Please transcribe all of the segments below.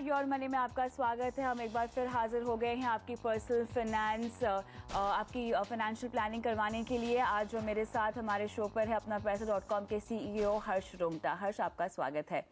Your money में आपका स्वागत है। हम एक बार फिर हाजिर हो गए हैं आपकी पर्सनल फाइनेंस, आपकी फाइनेंशियल प्लानिंग करवाने के लिए। आज जो मेरे साथ हमारे शो पर है अपना पैसा.com के CEO हर्ष रुंगटा। हर्ष, आपका स्वागत है।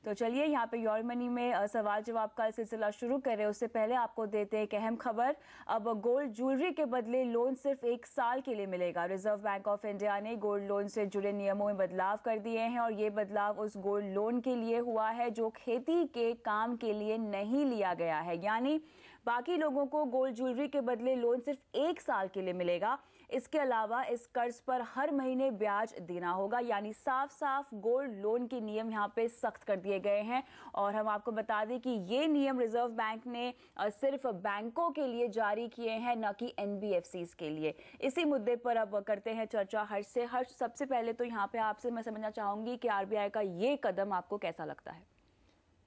तो चलिए यहाँ पे योर मनी में सवाल जवाब का सिलसिला शुरू करें। उससे पहले आपको देते हैं एक अहम खबर। अब गोल्ड ज्वेलरी के बदले लोन सिर्फ 1 साल के लिए मिलेगा। रिजर्व बैंक ऑफ इंडिया ने गोल्ड लोन से जुड़े नियमों में बदलाव कर दिए हैं और ये बदलाव उस गोल्ड लोन के लिए हुआ है जो खेती के काम के लिए नहीं लिया गया है। यानी बाकी लोगों को गोल्ड ज्वेलरी के बदले लोन सिर्फ 1 साल के लिए मिलेगा। इसके अलावा इस कर्ज पर हर महीने ब्याज देना होगा। यानी साफ साफ गोल्ड लोन के नियम यहाँ पे सख्त कर दिए गए हैं। और हम आपको बता दें कि ये नियम रिजर्व बैंक ने सिर्फ बैंकों के लिए जारी किए हैं, न कि NBFCs के लिए। इसी मुद्दे पर अब करते हैं चर्चा हर्ष से। हर्ष, सबसे पहले तो यहाँ पे आपसे मैं समझना चाहूंगी कि RBI का ये कदम आपको कैसा लगता है?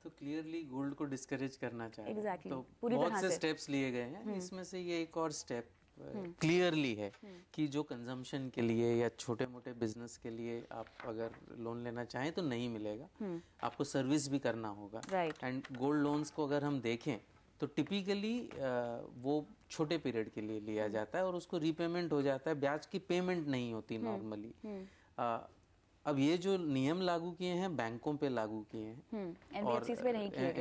तो क्लियरली गोल्ड को डिस्करेज करना चाहिए। Exactly. तो पूरी बहुत तरह से से स्टेप्स लिए गए हैं, इसमें से ये एक और स्टेप क्लियरली है कि जो कंजम्पशन के लिए या छोटे मोटे बिजनेस के लिए आप अगर लोन लेना चाहें तो नहीं मिलेगा, आपको सर्विस भी करना होगा। एंड गोल्ड लोन्स को अगर हम देखें तो टिपिकली वो छोटे पीरियड के लिए लिया जाता है और उसको रीपेमेंट हो जाता है, ब्याज की पेमेंट नहीं होती नॉर्मली। अब ये जो नियम लागू किए हैं बैंकों पे लागू किए हैं और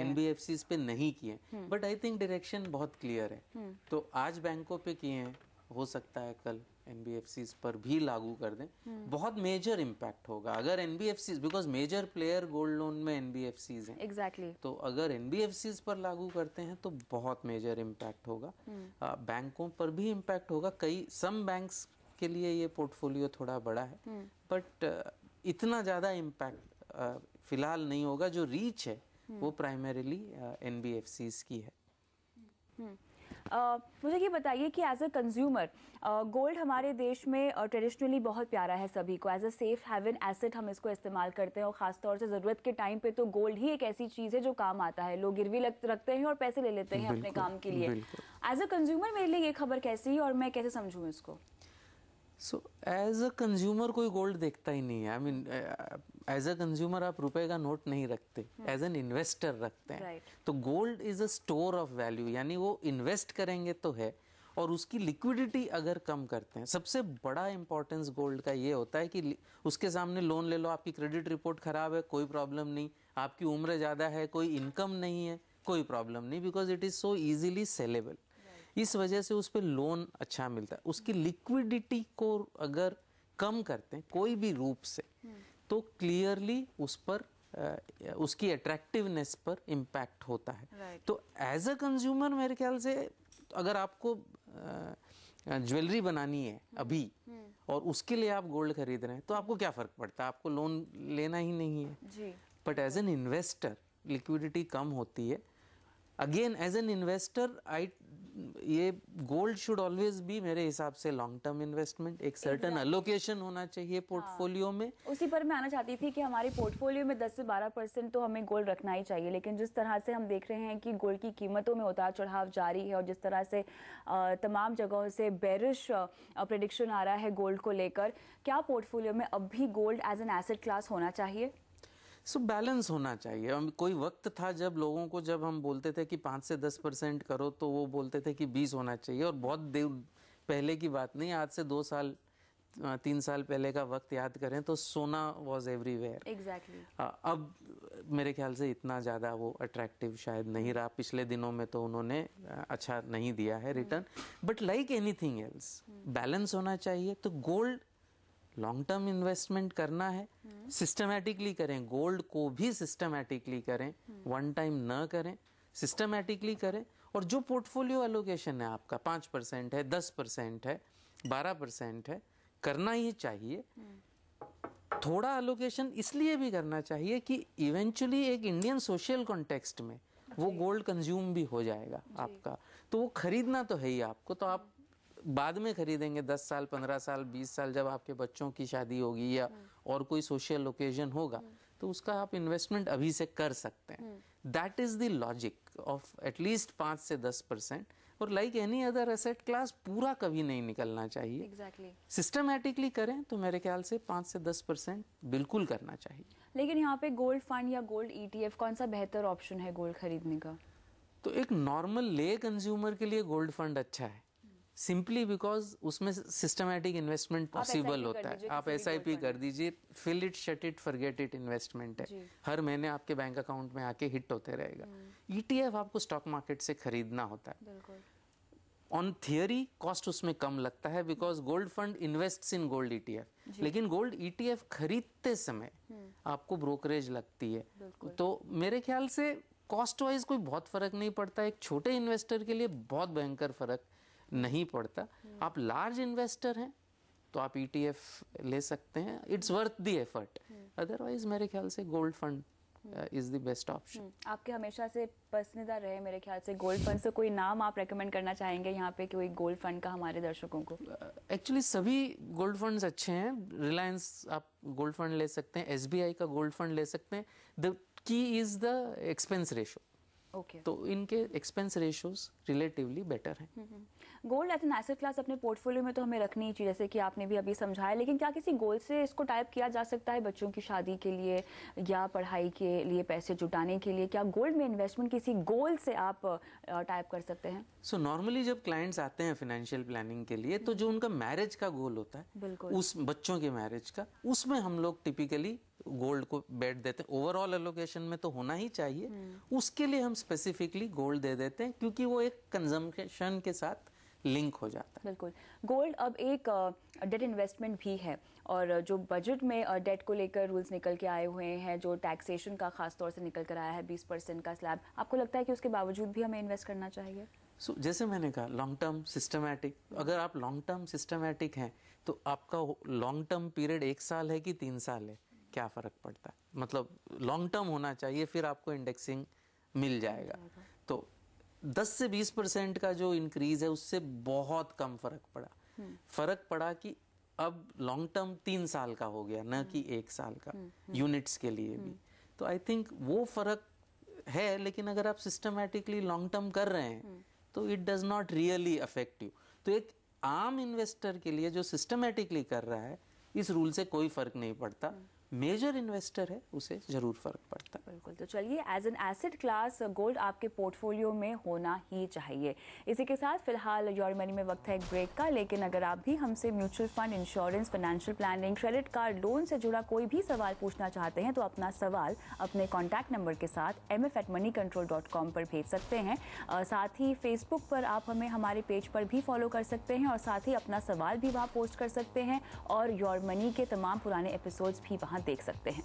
NBFCs पे नहीं किए, बट आई थिंक डायरेक्शन बहुत क्लियर है। तो आज बैंकों पे किए हैं, हो सकता है कल NBFCs पर भी लागू कर दें। बहुत मेजर इम्पैक्ट होगा अगर NBFCs, because major player gold loan में NBFCs हैं। Exactly. तो अगर NBFCs पर लागू करते हैं तो बहुत मेजर इम्पैक्ट होगा। बैंकों पर भी इम्पैक्ट होगा। सम बैंक्स के लिए ये पोर्टफोलियो थोड़ा बड़ा है, बट इतना ज़्यादा इम्पैक्ट फिलहाल नहीं होगा। जो रीच है वो प्राइमरीली NBFCs की है। मुझे ये बताइए कि एज अ कंज्यूमर गोल्ड हमारे देश में ट्रेडिशनली बहुत प्यारा है सभी को। As a safe haven asset हम इसको इस्तेमाल करते हैं और ख़ासतौर से ज़रूरत के टाइम पे तो गोल्ड ही एक ऐसी चीज़ है जो काम आता है। लोग गिरवी रखते हैं और पैसे ले लेते हैं अपने काम के लिए। एज अ कंज्यूमर मेरे लिए ये खबर कैसी है और मैं कैसे समझूँ इसको? सो एज अ कंज्यूमर कोई गोल्ड देखता ही नहीं है। I mean as a consumer आप रुपए का नोट नहीं रखते, एज एन इन्वेस्टर रखते हैं। तो gold is a store of value, यानी वो इन्वेस्ट करेंगे तो है और उसकी लिक्विडिटी अगर कम करते हैं। सबसे बड़ा इंपॉर्टेंस गोल्ड का ये होता है कि उसके सामने लोन ले लो, आपकी क्रेडिट रिपोर्ट खराब है कोई प्रॉब्लम नहीं, आपकी उम्र ज़्यादा है कोई इनकम नहीं है कोई प्रॉब्लम नहीं, because it is so easily saleable. इस वजह से उस पर लोन अच्छा मिलता है। उसकी लिक्विडिटी को अगर कम करते हैं कोई भी रूप से तो क्लियरली उस पर उसकी अट्रैक्टिवनेस पर इम्पैक्ट होता है। तो एज अ कंज्यूमर मेरे ख्याल से अगर आपको ज्वेलरी बनानी है अभी और उसके लिए आप गोल्ड खरीद रहे हैं तो आपको क्या फ़र्क पड़ता है, आपको लोन लेना ही नहीं है। But as an investor liquidity कम होती है। अगेन एज एन इन्वेस्टर ये गोल्ड शुड ऑलवेज बी मेरे हिसाब से लॉन्ग टर्म इन्वेस्टमेंट। एक सर्टेन अलोकेशन होना चाहिए पोर्टफोलियो में। उसी पर मैं आना चाहती थी कि हमारे पोर्टफोलियो में 10 से 12% तो हमें गोल्ड रखना ही चाहिए। लेकिन जिस तरह से हम देख रहे हैं कि गोल्ड की कीमतों में उतार चढ़ाव जारी है और जिस तरह से तमाम जगहों से बेरिश प्रेडिक्शन आ रहा है गोल्ड को लेकर, क्या पोर्टफोलियो में अब भी gold as an asset class होना चाहिए? बैलेंस होना चाहिए। कोई वक्त था जब लोगों को जब हम बोलते थे कि 5 से 10% करो तो वो बोलते थे कि 20 होना चाहिए, और बहुत देर पहले की बात नहीं, आज से 2-3 साल पहले का वक्त याद करें तो सोना वॉज एवरीवेयर। एग्जैक्टली। अब मेरे ख्याल से इतना ज़्यादा वो अट्रैक्टिव शायद नहीं रहा। पिछले दिनों में तो उन्होंने अच्छा नहीं दिया है return, but like anything else balance होना चाहिए। तो गोल्ड लॉन्ग टर्म इन्वेस्टमेंट करना है, सिस्टमैटिकली करें, गोल्ड को भी सिस्टमैटिकली करें, वन टाइम न करें, सिस्टमैटिकली करें। और जो पोर्टफोलियो एलोकेशन है आपका 5% है, 10% है, 12% है, करना ही चाहिए। थोड़ा एलोकेशन इसलिए भी करना चाहिए कि इवेंचुअली एक इंडियन सोशल कॉन्टेक्स्ट में वो गोल्ड कंज्यूम भी हो जाएगा आपका। तो वो खरीदना तो है ही आपको, तो आप बाद में खरीदेंगे 10 साल 15 साल 20 साल जब आपके बच्चों की शादी होगी या और कोई सोशल ओकेजन होगा तो उसका आप इन्वेस्टमेंट अभी से कर सकते हैं। That is the logic of at least 5 से 10%। और like any other asset class पूरा कभी नहीं निकलना चाहिए। एग्जैक्टली। सिस्टमैटिकली करें तो मेरे ख्याल से 5 से 10% बिल्कुल करना चाहिए। लेकिन यहाँ पे गोल्ड फंड या गोल्ड ETF कौन सा बेहतर ऑप्शन है गोल्ड खरीदने का? तो एक नॉर्मल ले कंज्यूमर के लिए गोल्ड फंड अच्छा है, सिंपली बिकॉज उसमें सिस्टमेटिक इन्वेस्टमेंट पॉसिबल होता है। आप SIP कर दीजिए, fill it, shut it, forget it investment है, हर महीने आपके बैंक अकाउंट में आके हिट होते रहेगा। ETF आपको स्टॉक मार्केट से खरीदना होता है। ऑन थियरी कॉस्ट उसमें कम लगता है because gold fund invests in gold ETF, लेकिन गोल्ड ETF खरीदते समय आपको ब्रोकरेज लगती है। तो मेरे ख्याल से कॉस्ट वाइज कोई बहुत फर्क नहीं पड़ता। एक छोटे इन्वेस्टर के लिए बहुत भयंकर फर्क नहीं पड़ता। आप लार्ज इन्वेस्टर हैं तो आप ETF ले सकते हैं, it's worth the effort. Otherwise मेरे ख्याल से gold fund is the best option. आपके हमेशा से पसंदीदा रहे मेरे ख्याल से गोल्ड फंड, से कोई नाम आप रेकमेंड करना चाहेंगे यहाँ पे कोई गोल्ड फंड का हमारे दर्शकों को? एक्चुअली सभी गोल्ड फंड्स अच्छे हैं। रिलायंस आप गोल्ड फंड ले सकते हैं, SBI का गोल्ड फंड ले सकते हैं। The key is the expense ratio. तो इनके एक्सपेंस रेशोज रिलेटिवली बेटर हैं। Gold as an asset class अपने पोर्टफोलियो में तो हमें रखनी ही चाहिए, जैसे कि आपने भी अभी समझाया, लेकिन क्या किसी गोल से इसको टाइप किया जा सकता है बच्चों की शादी के लिए या पढ़ाई के लिए पैसे जुटाने के लिए? क्या गोल्ड में इन्वेस्टमेंट किसी गोल से आप टाइप कर सकते हैं? सो नॉर्मली जब क्लाइंट्स आते हैं फाइनेंशियल प्लानिंग के लिए, तो जो उनका मैरिज का गोल होता है, उस बच्चों के मैरिज का, उसमें हम लोग टिपिकली गोल्ड को बेट देते हैं। ओवरऑल एलोकेशन में तो होना ही चाहिए, उसके लिए हम स्पेसिफिकली गोल्ड दे देते हैं क्योंकि वो एक कंजम्पशन के साथ लिंक हो जाता है। बिल्कुल। गोल्ड अब एक डेट इन्वेस्टमेंट भी है, और जो बजट में डेट को लेकर रूल्स निकल के आए हुए हैं, जो टैक्सेशन का खास तौर से निकल कर आया है 20% का स्लैब, आपको लगता है कि उसके बावजूद भी हमें इन्वेस्ट करना चाहिए? जैसे मैंने कहा, लॉन्ग टर्म सिस्टमैटिक, अगर आप लॉन्ग टर्म सिस्टमैटिक हैं तो आपका लॉन्ग टर्म पीरियड 1 साल है कि 3 साल है, क्या फ़र्क पड़ता है? मतलब लॉन्ग टर्म होना चाहिए, फिर आपको इंडेक्सिंग मिल जाएगा। तो 10 से 20% का जो इंक्रीज है उससे बहुत कम फर्क पड़ा। फर्क पड़ा कि अब लॉन्ग टर्म 3 साल का हो गया, न कि 1 साल का, यूनिट्स के लिए भी। तो आई थिंक वो फर्क है, लेकिन अगर आप सिस्टमैटिकली लॉन्ग टर्म कर रहे हैं तो it does not really affect you. तो एक आम इन्वेस्टर के लिए जो सिस्टमैटिकली कर रहा है, इस रूल से कोई फर्क नहीं पड़ता। मेजर इन्वेस्टर है उसे जरूर फर्क पड़ता है। बिल्कुल। तो चलिए, as an asset class gold आपके पोर्टफोलियो में होना ही चाहिए। इसी के साथ फिलहाल योर मनी में वक्त है एक ब्रेक का, लेकिन अगर आप भी हमसे mutual fund, insurance, financial planning, credit card, loan से जुड़ा कोई भी सवाल पूछना चाहते हैं तो अपना सवाल अपने कॉन्टैक्ट नंबर के साथ mf@moneycontrol.com पर भेज सकते हैं। साथ ही फेसबुक पर आप हमें हमारे पेज पर भी फॉलो कर सकते हैं, और साथ ही अपना सवाल भी वहाँ पोस्ट कर सकते हैं, और योर मनी के तमाम पुराने एपिसोड्स भी वहाँ देख सकते हैं।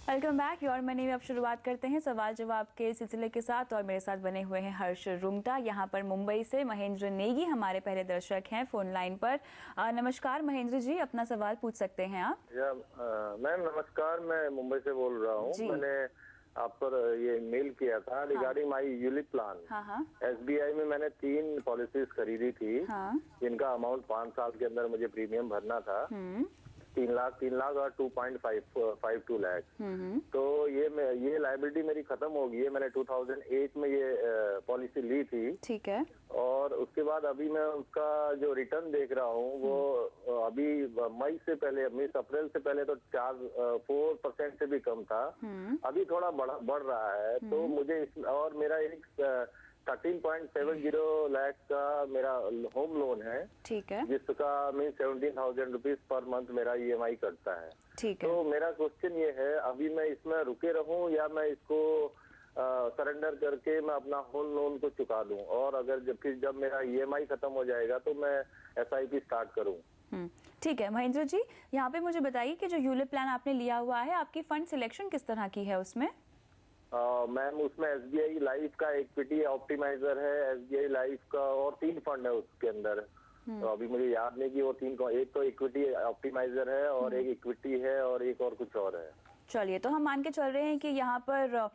Welcome back. योर मनी में अब शुरुआत करते हैं सवाल जवाब के सिलसिले के साथ, और मेरे साथ बने हुए हैं हर्ष रुंगटा यहाँ पर मुंबई से। महेंद्र नेगी हमारे पहले दर्शक हैं फोन लाइन पर। नमस्कार महेंद्र जी, अपना सवाल पूछ सकते हैं आप। मैम नमस्कार, मैं मुंबई से बोल रहा हूँ। मैंने आप पर ये मेल किया था रिगार्डिंग माई यूलिप प्लान। SBI में मैंने 3 पॉलिसीज खरीदी थी, जिनका अमाउंट 5 साल के अंदर मुझे प्रीमियम भरना था। 3 लाख और 2.52 लाख। तो ये लायबिलिटी मेरी खत्म हो गई है। मैंने 2008 में ये पॉलिसी ली थी। ठीक है। और उसके बाद अभी मैं उसका जो रिटर्न देख रहा हूँ वो अभी मई से पहले, अप्रैल से पहले तो 4% से भी कम था, अभी थोड़ा बढ़ रहा है। तो मुझे और मेरा एक 13.70 लाख का मेरा होम लोन है। ठीक है। जिसका 17,000 रुपीज पर मंथ मेरा EMI करता है। ठीक है। तो मेरा क्वेश्चन ये है, अभी मैं इसमें रुके रहूं या मैं इसको सरेंडर करके मैं अपना होम लोन को चुका दूं, और अगर जब मेरा EMI खत्म हो जाएगा तो मैं SIP स्टार्ट करूं। ठीक है महेंद्र जी, यहाँ पे मुझे बताइए कि जो यूलिप प्लान आपने लिया हुआ है, आपकी फंड सिलेक्शन किस तरह की है उसमें? मैम उसमें SBI लाइफ का इक्विटी ऑप्टिमाइजर है, SBI लाइफ का, और 3 फंड है उसके अंदर। तो अभी मुझे याद नहीं कि वो 3 को, एक तो इक्विटी ऑप्टिमाइजर है और एक इक्विटी है और एक और कुछ और है। चलिए, तो हम मान के चल रहे हैं कि यहाँ पर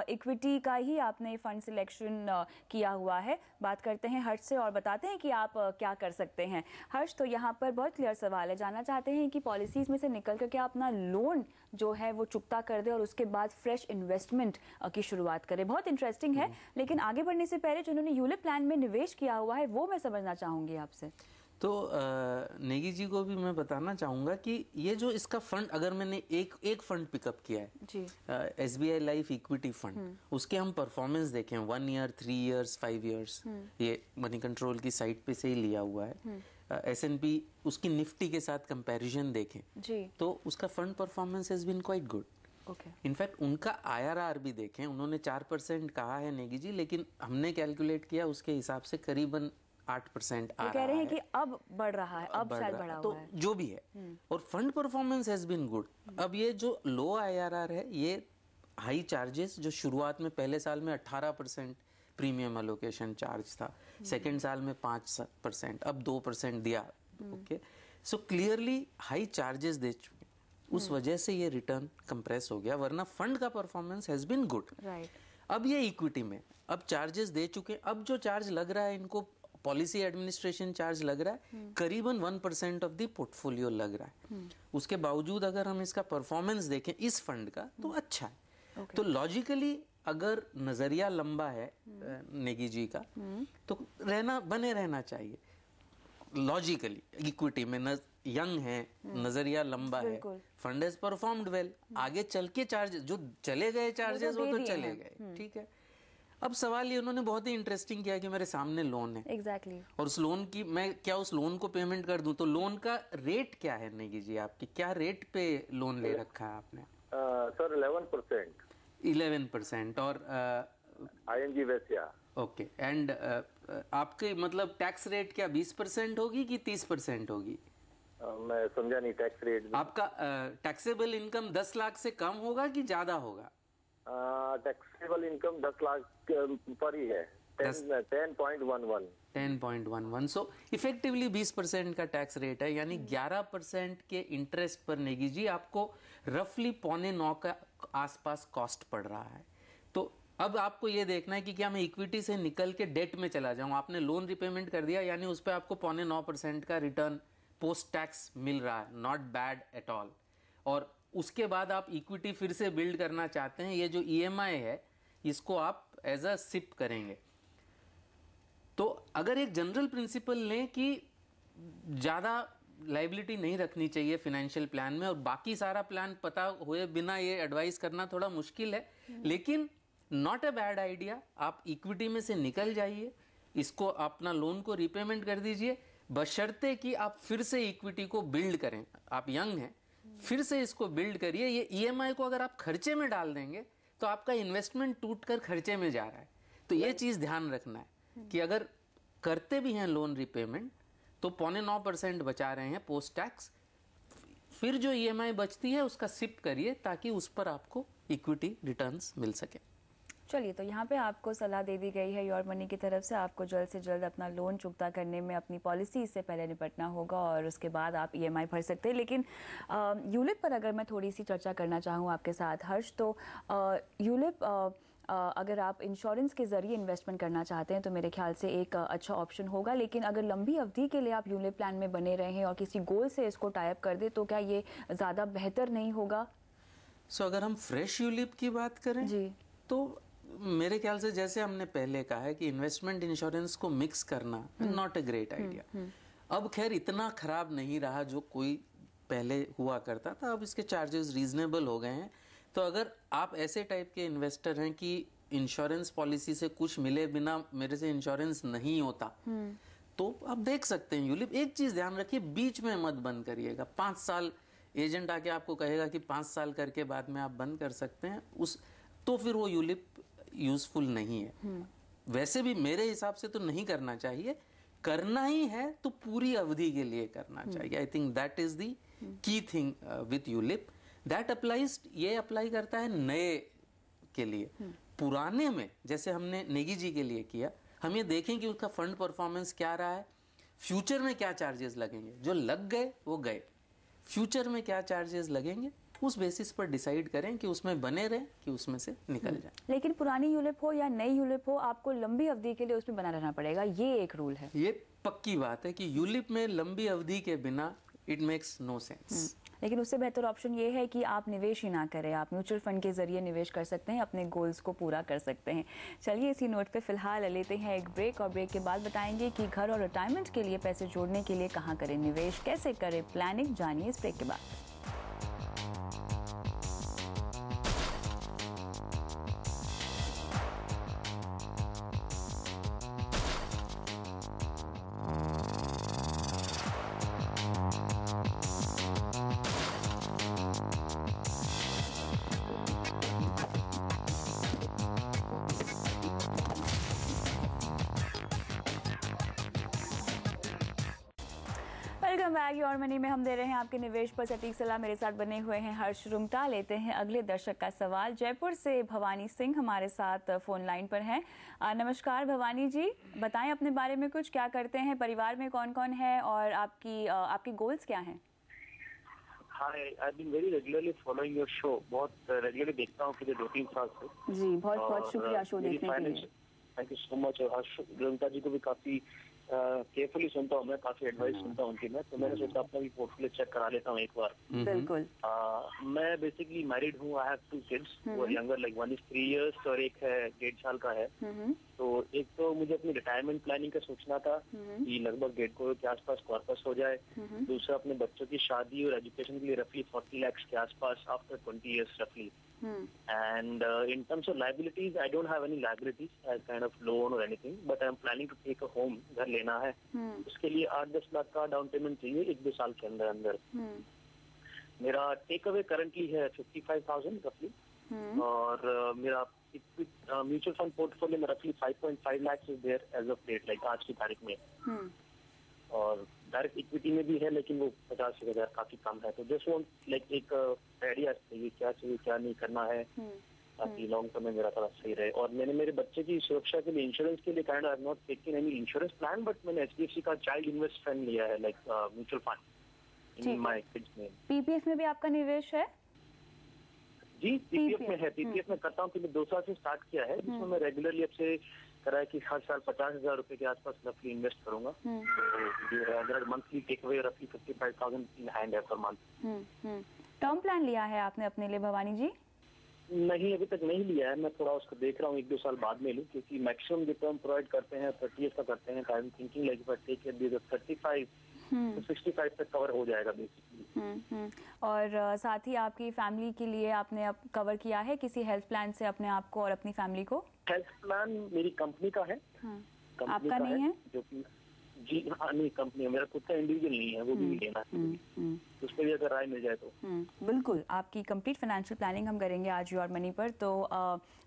इक्विटी का ही आपने फंड सिलेक्शन किया हुआ है। बात करते हैं हर्ष से और बताते हैं कि आप क्या कर सकते हैं। हर्ष, तो यहाँ पर बहुत क्लियर सवाल है, जानना चाहते हैं कि पॉलिसीज में से निकल कर के अपना लोन जो है वो चुकता कर दे और उसके बाद फ्रेश इन्वेस्टमेंट की शुरुआत करें। बहुत इंटरेस्टिंग है, लेकिन आगे बढ़ने से पहले जिन्होंने यूलिप प्लान में निवेश किया हुआ है वो मैं समझना चाहूंगी आपसे। तो नेगी जी को भी मैं बताना चाहूँगा कि ये जो इसका फंड, अगर मैंने एक फंड पिकअप किया है जी, SBI लाइफ इक्विटी फंड, उसके हम परफॉर्मेंस देखें 1 ईयर, 3 इयर्स, 5 इयर्स, ये मनी कंट्रोल की साइट पे से ही लिया हुआ है। S&P उसकी निफ्टी के साथ कंपैरिजन देखें जी, तो उसका fund performance has been quite good. In fact उनका IRR भी देखें, उन्होंने 4% कहा है नेगी जी, लेकिन हमने कैलकुलेट किया उसके हिसाब से करीबन 8% आ रहा है। कह रहे हैं कि अब बढ़ रहा है, अब शायद बढ़ा हुआ है, तो जो भी है, और fund performance has been good. अब ये जो लो IRR है, ये हाई चार्जेस जो शुरुआत में पहले साल में 18% प्रीमियम एलोकेशन चार्ज था, सेकेंड साल में 5%, अब 2% दिया। Okay, so clearly high charges दे चुके, उस वजह से ये रिटर्न कंप्रेस हो गया, वरना फंड का परफॉर्मेंस हैज बीन गुड। अब ये इक्विटी में अब चार्जेस दे चुके, अब जो चार्ज लग रहा है इनको, पॉलिसी एडमिनिस्ट्रेशन चार्ज लग रहा है, करीबन 1% ऑफ द पोर्टफोलियो लग रहा है। उसके बावजूद अगर हम इसका परफॉर्मेंस देखें इस फंड का, तो अच्छा है। तो लॉजिकली अगर नजरिया लंबा है नेगी जी का, तो बने रहना चाहिए लॉजिकली। इक्विटी में यंग है, नजरिया लंबा है, फंड हैज परफॉर्म्ड वेल, आगे चल के चार्जेस जो चले गए चार्जेस वो तो चले गए, ठीक है। अब सवाल ये उन्होंने बहुत ही इंटरेस्टिंग किया कि मेरे सामने लोन है, एग्जैक्टली, और उस लोन की मैं क्या उस लोन को पेमेंट कर दूं, तो लोन का रेट क्या है नेगी जी, आपकी क्या रेट पे लोन ले रखा है आपने? सर 11%। 11%, और ING वैश्या। ओके, एंड आपके मतलब टैक्स रेट क्या 20% होगी कि 30% होगी? मैं समझा नहीं, टैक्स रेट आपका टैक्सेबल इनकम 10 लाख से कम होगा कि ज्यादा होगा? टैक्सेबल इनकम 10 लाख पर ही है, 10.11। 10.11, सो इफेक्टिवली 20% का टैक्स रेट है, यानी 11% के इंटरेस्ट पर नेगी जी आपको रफली 8.25 का आसपास कॉस्ट पड़ रहा है। तो अब आपको ये देखना है कि क्या मैं इक्विटी से निकल के डेट में चला जाऊं। आपने लोन रिपेमेंट कर दिया, यानी उस पर आपको 8.25% का रिटर्न पोस्ट टैक्स मिल रहा है, नॉट बैड एट ऑल। और उसके बाद आप इक्विटी फिर से बिल्ड करना चाहते हैं, ये जो EMI है इसको आप एज अ सिप करेंगे। तो अगर एक जनरल प्रिंसिपल लें कि ज्यादा लाइबिलिटी नहीं रखनी चाहिए फाइनेंशियल प्लान में, और बाकी सारा प्लान पता हुए बिना ये एडवाइस करना थोड़ा मुश्किल है, लेकिन नॉट अ बैड आइडिया। आप इक्विटी में से निकल जाइए, इसको अपना लोन को रिपेमेंट कर दीजिए, बशर्ते कि आप फिर से इक्विटी को बिल्ड करें। आप यंग हैं, फिर से इसको बिल्ड करिए। ये EMI को अगर आप खर्चे में डाल देंगे तो आपका इन्वेस्टमेंट टूटकर खर्चे में जा रहा है। तो ये चीज ध्यान रखना है कि अगर करते भी हैं लोन रिपेमेंट तो 8.25% बचा रहे हैं पोस्ट टैक्स, फिर जो EMI बचती है उसका सिप करिए ताकि उस पर आपको इक्विटी रिटर्न्स मिल सके। चलिए, तो यहाँ पे आपको सलाह दे दी गई है योर मनी की तरफ से, आपको जल्द से जल्द अपना लोन चुकता करने में अपनी पॉलिसी से पहले निपटना होगा और उसके बाद आप EMI भर सकते हैं। लेकिन यूलिप पर अगर मैं थोड़ी सी चर्चा करना चाहूँ आपके साथ हर्ष, तो यूलिप अगर आप इंश्योरेंस के ज़रिए इन्वेस्टमेंट करना चाहते हैं तो मेरे ख्याल से एक अच्छा ऑप्शन होगा, लेकिन अगर लंबी अवधि के लिए आप यूलिप प्लान में बने रहें और किसी गोल से इसको टाई अप कर दे तो क्या ये ज़्यादा बेहतर नहीं होगा? अगर हम फ्रेश यूलिप की बात करें जी, तो मेरे ख्याल से जैसे हमने पहले कहा है कि इन्वेस्टमेंट इंश्योरेंस को मिक्स करना नॉट अ ग्रेट आइडिया। अब खैर इतना खराब नहीं रहा जो कोई पहले हुआ करता था, अब इसके चार्जेस रीजनेबल हो गए हैं। तो अगर आप ऐसे टाइप के इन्वेस्टर हैं कि इंश्योरेंस पॉलिसी से कुछ मिले बिना मेरे से इंश्योरेंस नहीं होता, तो आप देख सकते हैं यूलिप। एक चीज ध्यान रखिए, बीच में मत बंद करिएगा। 5 साल एजेंट आके आपको कहेगा कि 5 साल करके बाद में आप बंद कर सकते हैं, तो फिर वो यूलिप यूजफुल नहीं है। वैसे भी मेरे हिसाब से तो नहीं करना चाहिए, करना ही है तो पूरी अवधि के लिए करना चाहिए। I think that is the key thing with ULIP. That applies, ये अप्लाई करता है नए के लिए। पुराने में जैसे हमने नेगी जी के लिए किया, हम ये देखें कि उसका फंड परफॉर्मेंस क्या रहा है, फ्यूचर में क्या चार्जेस लगेंगे। जो लग गए वो गए, फ्यूचर में क्या चार्जेस लगेंगे उस बेसिस पर डिसाइड करें कि उसमें बने रहें कि उसमें से निकल जाए। लेकिन पुरानी यूलिप हो या नई यूलिप हो, आपको लंबी अवधि के लिए उसमें बना रहना पड़ेगा, ये एक रूल है। ये पक्की बात है कि यूलिप में लंबी अवधि के बिना इट मेक्स नो सेंस। लेकिन उससे बेहतर ऑप्शन ये है कि आप निवेश ही ना करें, आप म्यूचुअल फंड के जरिए निवेश कर सकते हैं, अपने गोल्स को पूरा कर सकते हैं। चलिए इसी नोट पे फिलहाल लेते हैं एक ब्रेक, और ब्रेक के बाद बताएंगे कि घर और रिटायरमेंट के लिए पैसे जोड़ने के लिए कहाँ करें निवेश, कैसे करें प्लानिंग, जानिए इस ब्रेक के बाद। Welcome back. योर मनी में हम दे रहे हैं आपके निवेश पर सटीक सलाह। मेरे साथ बने हुए हैं हर्ष रुंगटा। लेते हैं अगले दर्शक का सवाल। जयपुर से भवानी सिंह हमारे साथ फोन लाइन पर हैं। नमस्कार भवानी जी, बताएं अपने बारे में कुछ, क्या करते हैं, परिवार में कौन कौन है और आपकी गोल्स क्या हैं? Hi, I have been very regularly following your show. बहुत रेगुलरली देखता हूँ पिछले 2-3 साल से। जी, बहुत बहुत शुक्रिया शो देखने के लिए। Thank you so much. और हर्ष रुंगटा जी को भी काफी केयरफुली सुनता हूँ मैं, काफी एडवाइस सुनता हूँ उनकी मैं, तो मैंने सोचा अपना भी पोर्टफोलियो चेक करा लेता हूँ एक बार। बिल्कुल। मैं बेसिकली मैरिड हूँ। आई हैव 2 किड्स वो यंगर, लाइक 1 is 3 years और एक है 1.5 साल का है। तो एक तो मुझे अपनी रिटायरमेंट प्लानिंग का सोचना था कि लगभग 1.5 करोड़ के आसपास कॉर्पस हो जाए। दूसरा अपने बच्चों की शादी और एजुकेशन के लिए रफली 40 lakhs के आसपास आफ्टर 20 years रफली। And in terms of liabilities, I don't have any liabilities as kind of loan or anything, but I'm planning to take a home. घर लेना है, उसके लिए 8-10 लाख का डाउन पेमेंट चाहिए 1-2 साल के अंदर अंदर। मेरा टेक अवे करंटली है 55,000 रफली, और मेरा म्यूचुअल फंड पोर्टफोलियो में रफली 5.5 lakhs is there as of date, like आज की तारीख में। और डायरेक्ट इक्विटी में भी है, लेकिन वो 50,000 काफी कम है। तो जस्ट वांट लाइक एक आइडिया चाहिए, क्या चाहिए क्या नहीं करना है, ताकि लॉन्ग टर्म में मेरा थोड़ा सही रहे। और मैंने मेरे बच्चे की सुरक्षा के लिए इंश्योरेंस के लिए kind I have not taken any insurance plan, but मैंने HDFC का चाइल्ड इन्वेस्ट फंड लिया है, like mutual fund in my kids name. PPF में भी आपका निवेश है? जी, पीपीएफ में है। पीपीएफ में करता हूँ, 2 साल से स्टार्ट किया है, जिसमें मैं रेगुलरली अब से करा है कि हर साल 50,000 रुपए के आसपास रफली इन्वेस्ट करूंगा। तो अगर मंथली टेक अवे रफली 55,000 इन हैंड है पर मंथ। टर्म प्लान लिया है आपने अपने लिए भवानी जी? नहीं, अभी तक नहीं लिया है। मैं थोड़ा उसको देख रहा हूँ 1-2 साल बाद में लूँ, क्योंकि मैक्सिमम जो टर्म प्रोवाइड करते हैं 30 years का करते हैं। I am thinking like if I take it 35 तो 65 तक कवर हो जाएगा बेसिकली। और साथ ही आपकी फैमिली के लिए आपने अब कवर किया है किसी हेल्थ प्लान से अपने आप को और अपनी फैमिली को? हेल्थ प्लान मेरी कंपनी का है। आपका नहीं है? जो कि जी हाँ, नहीं कंपनी है, मेरा खुद का इंडिविजुअल नहीं है, वो भी लेना है। उस पर भी अगर राय मिल जाए तो बिल्कुल आपकी कंप्लीट फाइनेंशियल प्लानिंग हम करेंगे आज योर मनी पर। तो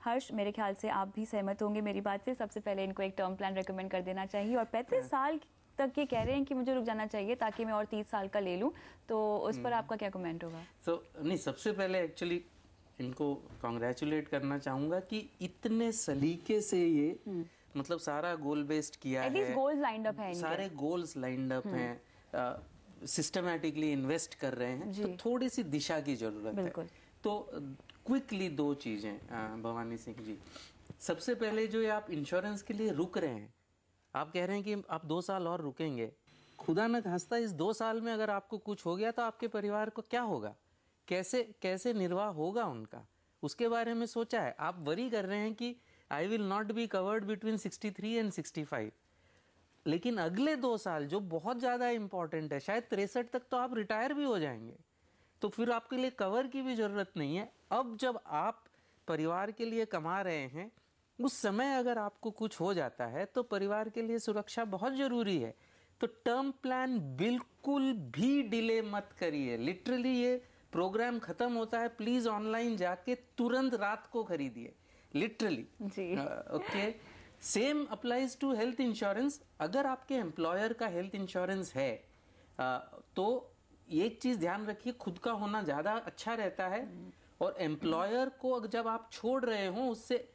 हर्ष, मेरे ख्याल से आप भी सहमत होंगे मेरी बात से। सबसे पहले इनको एक टर्म प्लान रेकमेंड कर देना चाहिए, और 35 साल तक ये कह रहे हैं कि मुझे रुक जाना चाहिए ताकि मैं और 30 साल का ले लूं, तो उस पर आपका क्या कमेंट होगा? नहीं, सबसे पहले एक्चुअली इनको कांग्रेचुलेट करना चाहूंगा कि इतने सलीके से ये मतलब सारा गोल बेस्ड किया है, गोल्स लाइंड अप हैं, सारे गोल्स लाइंड अप हैं, सिस्टमैटिकली इन्वेस्ट कर रहे हैं। तो थोड़ी सी दिशा की जरूरत है। तो क्विकली 2 चीजें भवानी सिंह जी। सबसे पहले जो आप इंश्योरेंस के लिए रुक रहे हैं, आप कह रहे हैं कि आप 2 साल और रुकेंगे, खुदा न खास्ता इस 2 साल में अगर आपको कुछ हो गया तो आपके परिवार को क्या होगा, कैसे निर्वाह होगा उनका, उसके बारे में सोचा है? आप वरी कर रहे हैं कि I will not be covered between 63 and 65, लेकिन अगले 2 साल जो बहुत ज्यादा इंपॉर्टेंट है, शायद 63 तक तो आप रिटायर भी हो जाएंगे, तो फिर आपके लिए कवर की भी जरूरत नहीं है। अब जब आप परिवार के लिए कमा रहे हैं, उस समय अगर आपको कुछ हो जाता है तो परिवार के लिए सुरक्षा बहुत जरूरी है। तो टर्म प्लान बिल्कुल भी डिले मत करिए। लिटरली ये प्रोग्राम खत्म होता है, प्लीज ऑनलाइन जाके तुरंत रात को खरीदिए, literally. Okay, same applies to health insurance. अगर आपके एम्प्लॉयर का हेल्थ इंश्योरेंस है तो एक चीज ध्यान रखिए, खुद का होना ज्यादा अच्छा रहता है। और एम्प्लॉयर को जब आप छोड़ रहे हो, उससे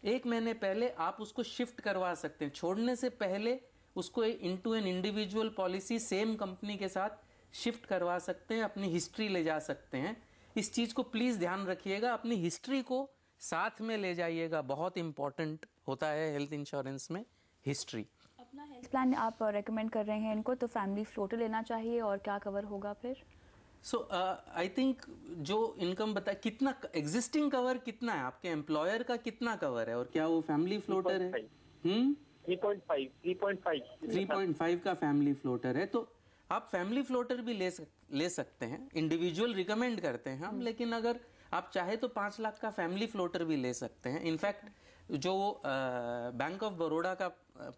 1 महीने पहले आप उसको शिफ्ट करवा सकते हैं। छोड़ने से पहले उसको into an individual policy same company के साथ शिफ्ट करवा सकते हैं, अपनी हिस्ट्री ले जा सकते हैं। इस चीज को प्लीज ध्यान रखिएगा, अपनी हिस्ट्री को साथ में ले जाइएगा, बहुत इंपॉर्टेंट होता है हेल्थ इंश्योरेंस में हिस्ट्री। अपना हेल्थ प्लान आप रेकमेंड कर रहे हैं इनको, तो फैमिली फ्लोटर लेना चाहिए और क्या कवर होगा फिर? सो आई थिंक जो इनकम बता, कितना एग्जिस्टिंग कवर कितना है आपके एम्प्लॉयर का, कितना कवर है और क्या वो फैमिली फ्लोटर है? 3.5 का फैमिली फ्लोटर है। तो आप फैमिली फ्लोटर भी ले सकते हैं, इंडिविजुअल रिकमेंड करते हैं हम, लेकिन अगर आप चाहे तो 5 लाख का फैमिली फ्लोटर भी ले सकते हैं। इनफैक्ट जो बैंक ऑफ बड़ौदा का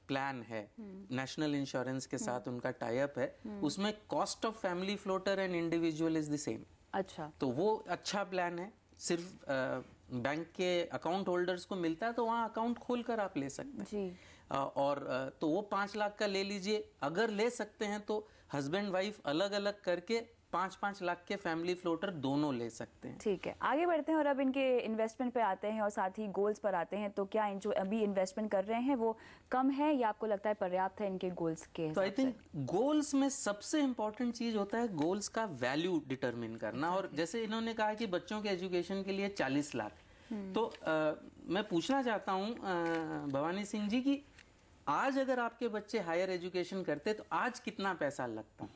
प्लान है, नेशनल इंश्योरेंस के साथ उनका टाई अप है, उसमें cost of family floater and individual is the same. अच्छा, तो वो अच्छा प्लान है, सिर्फ बैंक के अकाउंट होल्डर्स को मिलता है, तो वहाँ अकाउंट खोलकर आप ले सकते हैं जी। और तो वो 5 लाख का ले लीजिए। अगर ले सकते हैं तो हस्बैंड वाइफ अलग अलग करके 5-5 लाख के फैमिली फ्लोटर दोनों ले सकते हैं। ठीक है, आगे बढ़ते हैं और अब इनके इन्वेस्टमेंट पे आते हैं और साथ ही गोल्स पर आते हैं। तो क्या जो अभी इन्वेस्टमेंट कर रहे हैं वो कम है या आपको लगता है पर्याप्त है इनके गोल्स के? तो आई थिंक गोल्स में सबसे इंपॉर्टेंट चीज होता है गोल्स का वैल्यू डिटरमिन करना। और जैसे इन्होंने कहा कि बच्चों के एजुकेशन के लिए 40 लाख, तो मैं पूछना चाहता हूँ भवानी सिंह जी की आज अगर आपके बच्चे हायर एजुकेशन करते तो आज कितना पैसा लगता?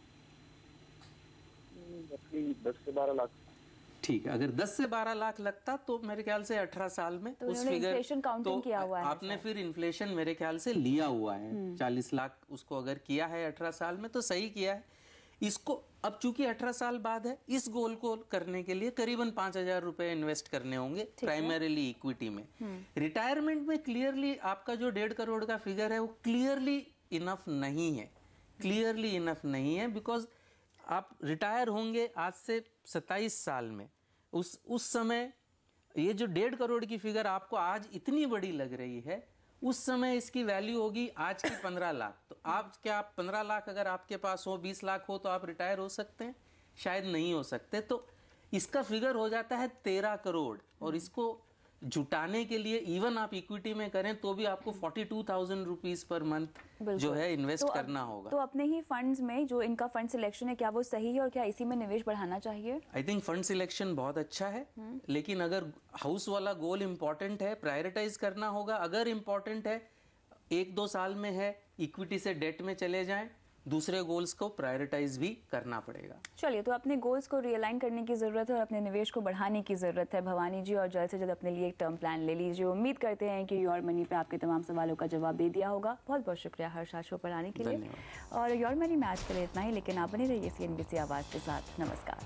10 से 12 लाख। ठीक है, अगर 10 से 12 लाख लगता तो मेरे ख्याल से 18 साल में तो उस फिगर तो किया हुआ है आपने फिर इन्फ्लेशन मेरे ख्याल से लिया हुआ है। 40 लाख उसको अगर किया है 18 साल में तो सही किया है। इसको अब चूंकि 18 साल बाद है, इस गोल को करने के लिए करीबन 5,000 रुपए इन्वेस्ट करने होंगे प्राइमरीली इक्विटी में। रिटायरमेंट में क्लियरली आपका जो 1.5 करोड़ का फिगर है वो क्लियरली इनफ नहीं है, क्लियरली इनफ नहीं है। बिकॉज आप रिटायर होंगे आज से 27 साल में, उस समय ये जो 1.5 करोड़ की फिगर आपको आज इतनी बड़ी लग रही है, उस समय इसकी वैल्यू होगी आज की 15 लाख। तो आप क्या 15 लाख अगर आपके पास हो, 20 लाख हो, तो आप रिटायर हो सकते हैं? शायद नहीं हो सकते। तो इसका फिगर हो जाता है 13 करोड़। और इसको जुटाने के लिए इवन आप इक्विटी में करें तो भी आपको 42,000 रुपीज पर मंथ जो है इन्वेस्ट करना होगा। तो अपने ही फंड्स में जो इनका फंड सिलेक्शन है, क्या वो सही है और क्या इसी में निवेश बढ़ाना चाहिए? आई थिंक फंड सिलेक्शन बहुत अच्छा है, लेकिन अगर हाउस वाला गोल इंपॉर्टेंट है, प्रायोरिटाइज करना होगा। अगर इंपॉर्टेंट है, 1-2 साल में है, इक्विटी से डेट में चले जाएं, दूसरे गोल्स को प्रायोरिटाइज भी करना पड़ेगा। चलिए, तो अपने गोल्स को रियलाइन करने की जरूरत है और अपने निवेश को बढ़ाने की जरूरत है भवानी जी, और जल्द से जल्द अपने लिए एक टर्म प्लान ले लीजिए। उम्मीद करते हैं कि योर मनी पे आपके तमाम सवालों का जवाब दे दिया होगा। बहुत बहुत शुक्रिया हर्ष शो पर आने के लिए। और योर मनी में आज के लिए इतना ही, लेकिन आप बने रहिए CNBC आवाज के साथ। नमस्कार।